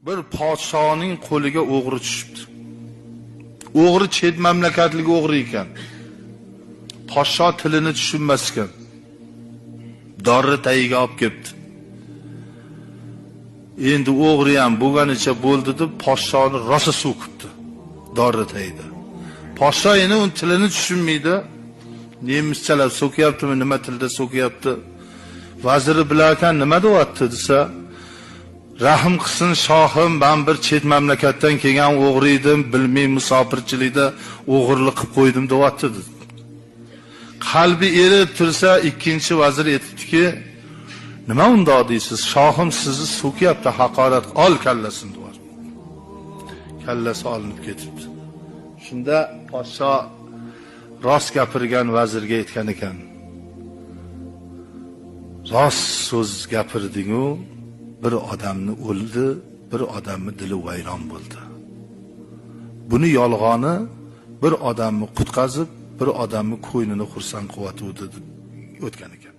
bir podshoning qo'liga o'g'ri tushibdi. O'g'ri chet mamlakatlik o'g'ri ekan. Podsho tilini tushunmas ekan. Dorri tagiga olib kelibdi. Endi o'g'ri ham bo'lganicha bo'ldi deb podshoni rosa so'kibdi. Dorri tagida. Podsho endi uning tilini tushunmaydi. Nemischalab so'kyaptimi, nima tilda so'kyapti? Vaziri bilarkan nima deyapti desa, rahim qilsin shohim, men bir chet mamlakatdan kelgan o'g'ri edim, bilmay musofirchilikda o'g'irlik qilib qo'ydim deyapti. Qalbi erib tursa, ikkinchi vazir aytibdiki, nima unda deysiz? Shohim sizni so'kyapti, haqorat, ol kallasini deyapti. Kallasi olinib ketibdi. Shunda podsho rost gapirgan vazirga aytgan ekan. Rost so'z gapirding-u, bir odamni o'ldi, bir odamni dili vayron bo'ldi. Buni yolg'oni bir odamni qutqazib, bir odamni ko'ynini xursand qilyotdi deb o'tgan ekan.